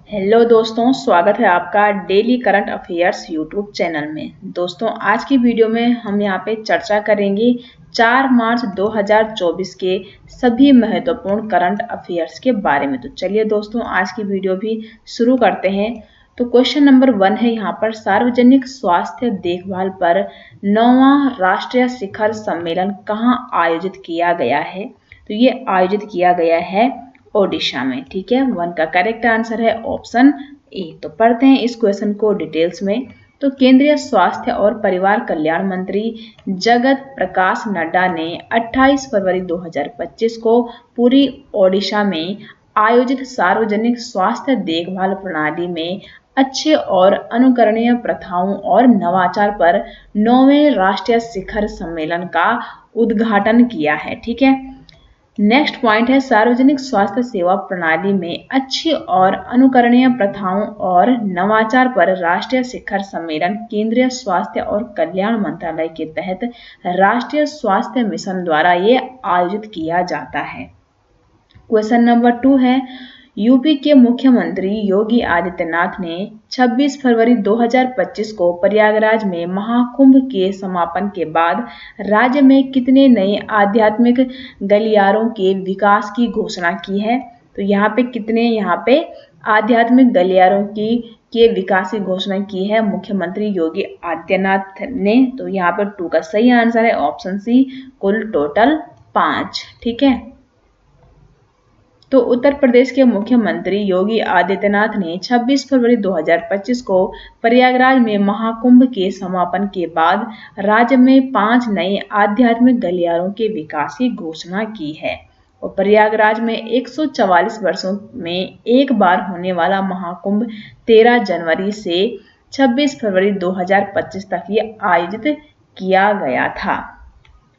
Hello दोस्तों, स्वागत है आपका daily current affairs YouTube channel में। दोस्तों, आज की वीडियो में हम यहाँ पे चर्चा करेंगे 4 मार्च 2024 के सभी महत्वपूर्ण करंट अफेयर्स के बारे में। तो चलिए दोस्तों, आज की वीडियो भी शुरू करते हैं। तो क्वेश्चन नंबर 1 है यहाँ पर, सार्वजनिक स्वास्थ्य देखभाल पर 9वां राष्ट्रीय शिखर सम्मेलन कहाँ आयोजित किया गया है? तो ये आयोजित किया गया है ओडिशा में। ठीक है, 1 का करेक्ट आंसर है ऑप्शन ए। तो पढ़ते हैं इस क्वेश्चन को डिटेल्स में। तो केंद्रीय स्वास्थ्य और परिवार कल्याण मंत्री जगत प्रकाश नड्डा ने 28 फरवरी 2025 को पूरी ओडिशा में आयोजित सार्वजनिक स्वास्थ्य देखभाल प्रणाली में अच्छे और अनुकरणीय प्रथाओं और नवाचार पर 9वें राष्ट्रीय शिखर सम्मेलन का उद्घाटन किया है। ठीक है, नेक्स्ट पॉइंट है, सार्वजनिक स्वास्थ्य सेवा प्रणाली में अच्छी और अनुकरणीय प्रथाओं और नवाचार पर राष्ट्रीय शिखर सम्मेलन केंद्रीय स्वास्थ्य और कल्याण मंत्रालय के तहत राष्ट्रीय स्वास्थ्य मिशन द्वारा ये आयोजित किया जाता है। क्वेश्चन नंबर 2 है, यूपी के मुख्यमंत्री योगी आदित्यनाथ ने 26 फरवरी 2025 को प्रयागराज में महाकुंभ के समापन के बाद राज्य में कितने नए आध्यात्मिक गलियारों के विकास की घोषणा की है? तो यहाँ पे कितने आध्यात्मिक गलियारों के विकास की घोषणा की है मुख्यमंत्री योगी आदित्यनाथ ने? तो यहाँ पर 2 का सही आंसर है ऑप्शन सी, कुल टोटल 5। ठीक है, तो उत्तर प्रदेश के मुख्यमंत्री योगी आदित्यनाथ ने 26 फरवरी 2025 को प्रयागराज में महाकुंभ के समापन के बाद राज्य में 5 नए आध्यात्मिक गलियारों के विकास की घोषणा की है। और प्रयागराज में 144 वर्षों में एक बार होने वाला महाकुंभ 13 जनवरी से 26 फरवरी 2025 तक ये आयोजित किया गया था।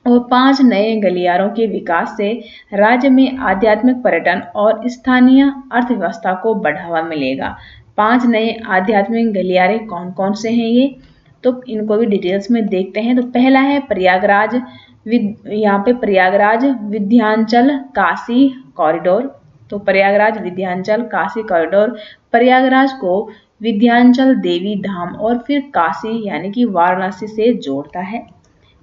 और 5 नए गलियारों के विकास से राज्य में आध्यात्मिक पर्यटन और स्थानीय अर्थव्यवस्था को बढ़ावा मिलेगा। 5 नए आध्यात्मिक गलियारे कौन कौन से हैं ये? तो इनको भी डिटेल्स में देखते हैं। तो पहला है प्रयागराज, यहाँ पे प्रयागराज विंध्याचल काशी कॉरिडोर। तो प्रयागराज विंध्याचल काशी कॉरिडोर प्रयागराज को विंध्याचल देवी धाम और फिर काशी यानी कि वाराणसी से जोड़ता है।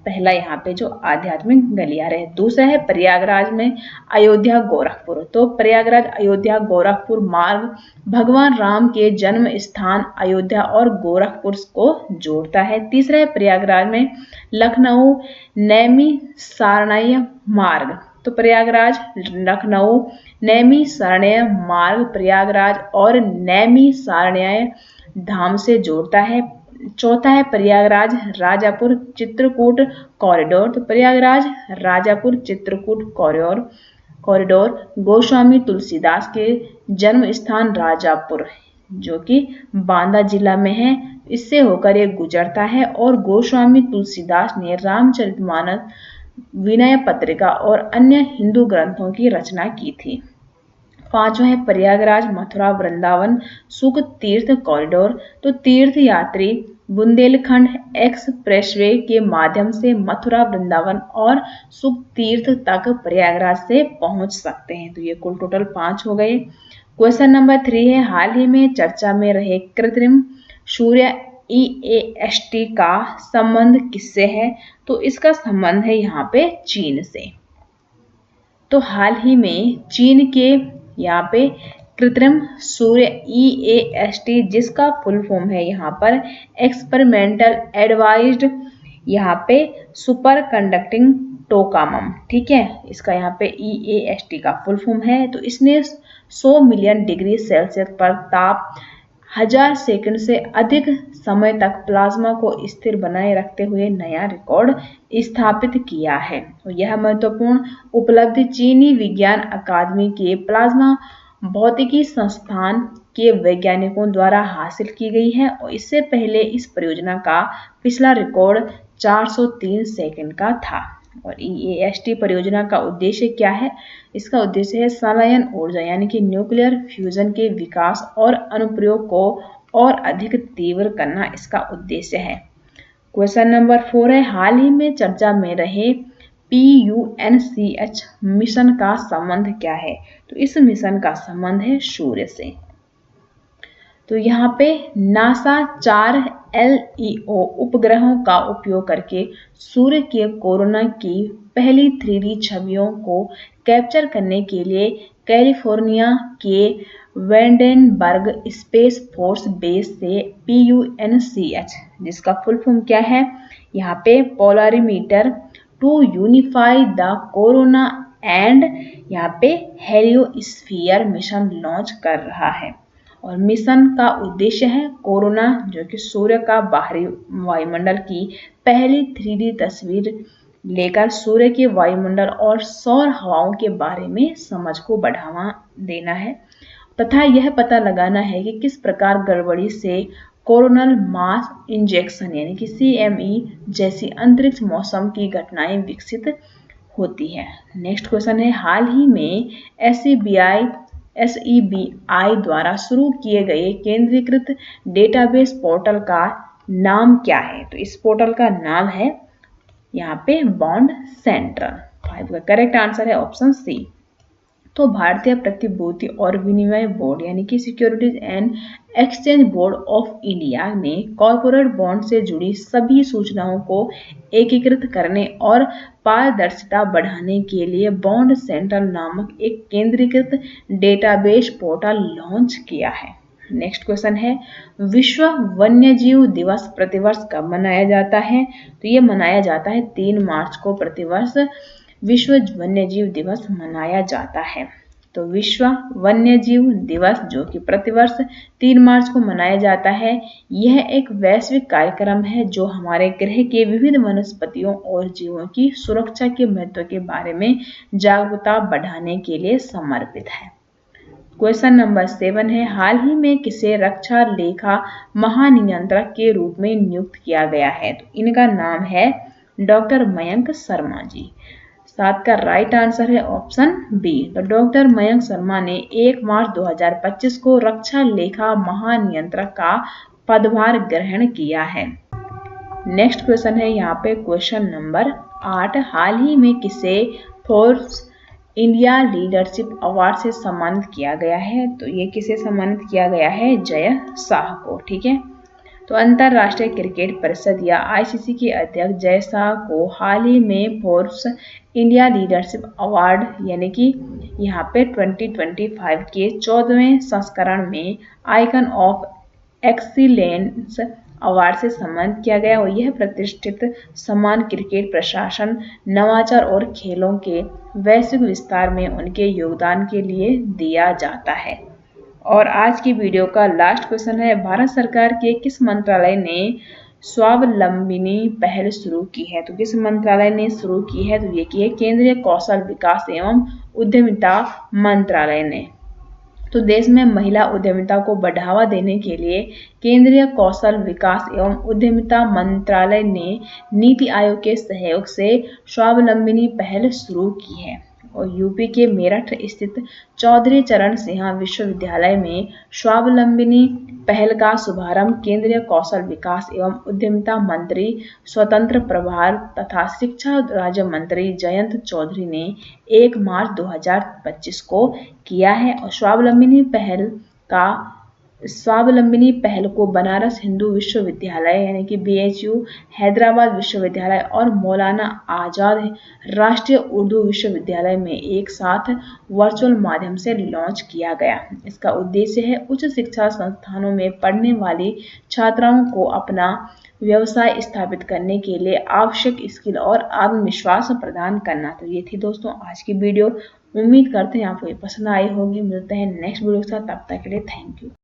पहला यहाँ पे जो आध्यात्मिक गलियारा है। दूसरा है प्रयागराज में अयोध्या गोरखपुर। तो प्रयागराज अयोध्या गोरखपुर मार्ग भगवान राम के जन्म स्थान अयोध्या और गोरखपुर को जोड़ता है। तीसरा है प्रयागराज में लखनऊ नैमी सारनाई मार्ग। तो प्रयागराज लखनऊ नैमी सारनाई मार्ग प्रयागराज और नैमी सारनाई धाम से जोड़ता है। चौथा है प्रयागराज राजापुर चित्रकूट कॉरिडोर। तो प्रयागराज राजापुर चित्रकूट कॉरिडोर गोस्वामी तुलसीदास के जन्म स्थान राजापुर जो कि बांदा जिला में है, इससे होकर ये गुजरता है। और गोस्वामी तुलसीदास ने रामचरितमानस, विनय पत्रिका और अन्य हिंदू ग्रंथों की रचना की थी। पांचवा है प्रयागराज मथुरा वृंदावन सुख तीर्थ कॉरिडोर। तो तीर्थ यात्री बुंदेलखंड एक्सप्रेसवे के माध्यम से मथुरा वृंदावन और सुख तीर्थ तक प्रयागराज से पहुंच सकते हैं। तो ये कुल टोटल 5 हो गए। क्वेश्चन नंबर 3 है, हाल ही में चर्चा में रहे कृत्रिम सूर्य EAST का संबंध किससे है? तो इसका संबंध है यहाँ पे चीन से। तो हाल ही में चीन के यहाँ पे कृत्रिम सूर्य EAST जिसका फुल फॉर्म है यहाँ पर एक्सपेरिमेंटल एडवाइज्ड यहाँ पे सुपर कंडक्टिंग टोकामम। ठीक है, इसका यहाँ पे EAST का फुल फॉर्म है। तो इसने 100 मिलियन डिग्री सेल्सियस पर ताप 1000 सेकंड से अधिक समय तक प्लाज्मा को स्थिर बनाए रखते हुए नया रिकॉर्ड स्थापित किया है। और यह महत्वपूर्ण उपलब्धि चीनी विज्ञान अकादमी के प्लाज्मा भौतिकी संस्थान के वैज्ञानिकों द्वारा हासिल की गई है। और इससे पहले इस परियोजना का पिछला रिकॉर्ड 403 सेकंड का था। और EAST परियोजना का उद्देश्य क्या है? इसका उद्देश्य है संलयन ऊर्जा यानी कि न्यूक्लियर फ्यूजन के विकास और अनुप्रयोग को और अधिक तीव्र करना इसका उद्देश्य है। क्वेश्चन नंबर 4 है, हाल ही में चर्चा में रहे PUNCH मिशन का संबंध क्या है? तो इस मिशन का संबंध है सूर्य से। तो यहाँ पे नासा 4 LEO उपग्रहों का उपयोग करके सूर्य के कोरोना की पहली 3D छवियों को कैप्चर करने के लिए कैलिफोर्निया के वेंडेनबर्ग स्पेस फोर्स बेस से PUNCH, जिसका फुल फॉर्म क्या है, यहाँ पे polarimeter to unify the corona and यहाँ पे हेलियोस्फीयर मिशन लॉन्च कर रहा है। और मिशन का उद्देश्य है कोरोना, जो कि सूर्य का बाहरी वायुमंडल की पहली 3D तस्वीर लेकर सूर्य के वायुमंडल और सौर हवाओं के बारे में समझ को बढ़ावा देना है तथा यह पता लगाना है कि किस प्रकार गड़बड़ी से कोरोनल मास इंजेक्शन यानी कि CME जैसी अंतरिक्ष मौसम की घटनाएं विकसित होती है। नेक्स्ट क्वेश्चन है, हाल ही में SEBI द्वारा शुरू किए गए केंद्रीकृत डेटाबेस पोर्टल का नाम क्या है? तो इस पोर्टल का नाम है यहाँ पे बॉन्ड सेंट्रल। 5 का करेक्ट आंसर है ऑप्शन सी। तो भारतीय प्रतिभूति और विनिमय बोर्ड यानी कि securities and exchange board of India ने कॉर्पोरेट बॉन्ड से जुड़ी सभी सूचनाओं को एकीकृत करने और पारदर्शिता बढ़ाने के लिए बॉन्ड सेंट्रल नामक एक केंद्रीकृत डेटाबेस पोर्टल लॉन्च किया है। नेक्स्ट क्वेश्चन है, विश्व वन्यजीव दिवस प्रतिवर्ष कब मनाया जाता है? तो ये मनाया जाता है 3 मार्च को प्रतिवर्ष विश्व वन्यजीव दिवस मनाया जाता है। तो विश्व वन्यजीव दिवस जो कि प्रतिवर्ष 3 मार्च को मनाया जाता है, यह एक वैश्विक कार्यक्रम है जो हमारे ग्रह के विविध वनस्पतियों और जीवों की सुरक्षा के महत्व के बारे में जागरूकता बढ़ाने के लिए समर्पित है। क्वेश्चन नंबर 7 है, हाल ही में किसे रक्षा लेखा महानियंत्रक के रूप में नियुक्त किया गया है? तो इनका नाम है डॉक्टर मयंक शर्मा जी। 7 का राइट आंसर है ऑप्शन बी। तो डॉक्टर मयंक शर्मा ने 1 मार्च 2025 को रक्षा लेखा महानियंत्रक का पदभार ग्रहण किया है। नेक्स्ट क्वेश्चन है यहाँ पे क्वेश्चन नंबर 8, हाल ही में किसे फोर्ब्स इंडिया लीडरशिप अवार्ड से सम्मानित किया गया है? तो ये किसे सम्मानित किया गया है? जय शाह को। ठीक है, तो अंतरराष्ट्रीय क्रिकेट परिषद या ICC के अध्यक्ष जय शाह को हाल ही में फोर्ब्स इंडिया लीडरशिप अवार्ड यानी कि यहाँ पे 2025 के 14वें संस्करण में आइकन ऑफ एक्सीलेंस अवार्ड से सम्मानित किया गया और यह प्रतिष्ठित सम्मान क्रिकेट प्रशासन, नवाचार और खेलों के वैश्विक विस्तार में उनके योगदान के लिए दिया जाता है। और आज की वीडियो का लास्ट क्वेश्चन है, भारत सरकार के किस मंत्रालय ने स्वावलंबिनी पहल शुरू की है? तो किस मंत्रालय ने शुरू की है? तो ये की है केंद्रीय कौशल विकास एवं उद्यमिता मंत्रालय ने। तो देश में महिला उद्यमिता को बढ़ावा देने के लिए केंद्रीय कौशल विकास एवं उद्यमिता मंत्रालय ने नीति आयोग के सहयोग से स्वावलंबिनी पहल शुरू की है। और यूपी के मेरठ स्थित चौधरी चरण सिंह विश्वविद्यालय में स्वावलंबिनी पहल का शुभारंभ केंद्रीय कौशल विकास एवं उद्यमिता मंत्री, स्वतंत्र प्रभार तथा शिक्षा राज्य मंत्री जयंत चौधरी ने 1 मार्च 2025 को किया है। और स्वावलंबिनी पहल को बनारस हिंदू विश्वविद्यालय यानी कि BHU, हैदराबाद विश्वविद्यालय और मौलाना आजाद राष्ट्रीय उर्दू विश्वविद्यालय में एक साथ वर्चुअल माध्यम से लॉन्च किया गया। इसका उद्देश्य है उच्च शिक्षा संस्थानों में पढ़ने वाली छात्राओं को अपना व्यवसाय स्थापित करने के लिए आवश्यक स्किल और आत्मविश्वास प्रदान करना। तो ये थी दोस्तों आज की वीडियो। उम्मीद करते हैं आपको ये पसंद आई होगी। मिलते हैं नेक्स्ट वीडियो के साथ, तब तक के लिए थैंक यू।